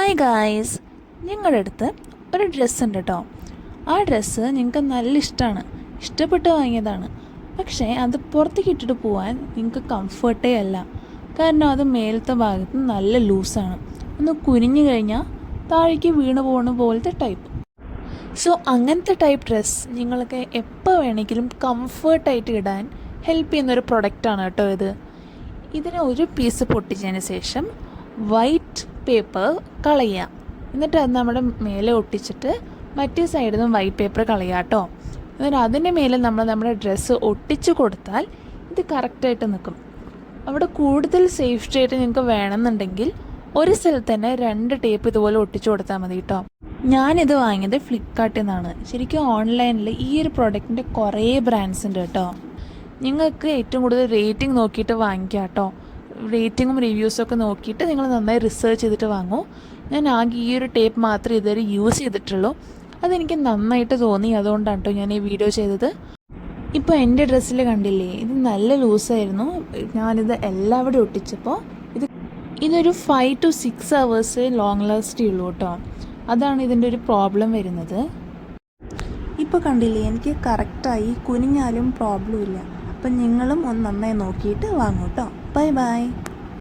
Hi guys, ഞങ്ങളുടെ അടുത്ത് ഒരു ഡ്രസ്സ് ഉണ്ട് കേട്ടോ. ആ ഡ്രസ്സ് നിങ്ങൾക്ക് നല്ല ഇഷ്ടമാണ്, ഇഷ്ടപ്പെട്ട് വാങ്ങിയതാണ്. പക്ഷേ അത് പുറത്തേക്ക് ഇട്ടിട്ട് പോകാൻ നിങ്ങൾക്ക് കംഫർട്ടേ അല്ല. കാരണം അത് മേലത്തെ ഭാഗത്ത് നല്ല ലൂസാണ്. ഒന്ന് കുനിഞ്ഞു കഴിഞ്ഞാൽ താഴേക്ക് വീണ് പോകുന്ന പോലത്തെ ടൈപ്പ്. സോ അങ്ങനത്തെ ടൈപ്പ് ഡ്രസ്സ് നിങ്ങൾക്ക് എപ്പോൾ വേണമെങ്കിലും കംഫർട്ടായിട്ട് ഇടാൻ ഹെൽപ്പ് ചെയ്യുന്നൊരു പ്രൊഡക്റ്റാണ് കേട്ടോ ഇത്. ഇതിന് ഒരു പീസ് പൊട്ടിച്ചതിന് ശേഷം വൈറ്റ് പേപ്പർ കളയുക. എന്നിട്ട് അത് നമ്മുടെ മേലെ ഒട്ടിച്ചിട്ട് മറ്റേ സൈഡിൽ നിന്നും വൈറ്റ് പേപ്പർ കളയുക കേട്ടോ. എന്നിട്ട് അതിൻ്റെ മേലെ നമ്മുടെ ഡ്രസ്സ് ഒട്ടിച്ച് കൊടുത്താൽ ഇത് കറക്റ്റായിട്ട് നിൽക്കും. അവിടെ കൂടുതൽ സേഫ്റ്റി ആയിട്ട് നിങ്ങൾക്ക് വേണമെന്നുണ്ടെങ്കിൽ ഒരു സ്ഥലത്ത് തന്നെ 2 ടേപ്പ് ഇതുപോലെ ഒട്ടിച്ചു കൊടുത്താൽ മതി കേട്ടോ. ഞാനിത് വാങ്ങിയത് ഫ്ലിപ്കാർട്ടിൽ നിന്നാണ്. ശരിക്കും ഓൺലൈനിൽ ഈ ഒരു പ്രോഡക്റ്റിൻ്റെ കുറേ ബ്രാൻഡ്സ് ഉണ്ട് കേട്ടോ. നിങ്ങൾക്ക് ഏറ്റവും കൂടുതൽ റേറ്റിംഗ് നോക്കിയിട്ട് വാങ്ങിക്കാം കേട്ടോ. റേറ്റിങ്ങും റിവ്യൂസൊക്കെ നോക്കിയിട്ട് നിങ്ങൾ നന്നായി റിസർച്ച് ചെയ്തിട്ട് വാങ്ങൂ. ഞാൻ ആകെ ഈ ഒരു ടേപ്പ് മാത്രമേ ഇതുവരെ യൂസ് ചെയ്തിട്ടുള്ളൂ. അതെനിക്ക് നന്നായിട്ട് തോന്നി, അതുകൊണ്ടാണ് കേട്ടോ ഞാൻ ഈ വീഡിയോ ചെയ്തത്. ഇപ്പോൾ എൻ്റെ ഡ്രസ്സിൽ കണ്ടില്ലേ, ഇത് നല്ല ലൂസായിരുന്നു. ഞാനിത് എല്ലാവിടെയും ഒട്ടിച്ചപ്പോൾ ഇതൊരു 5 to 6 hours ലോങ് ലാസ്റ്റ് ഉള്ളൂ കേട്ടോ. അതാണ് ഇതിൻ്റെ ഒരു പ്രോബ്ലം വരുന്നത്. ഇപ്പോൾ കണ്ടില്ലേ, എനിക്ക് കറക്റ്റായി, കുനിഞ്ഞാലും പ്രോബ്ലം ഇല്ല. അപ്പം നിങ്ങളും ഒന്ന് നന്നായി നോക്കിയിട്ട് വാങ്ങൂ കേട്ടോ. Bye bye.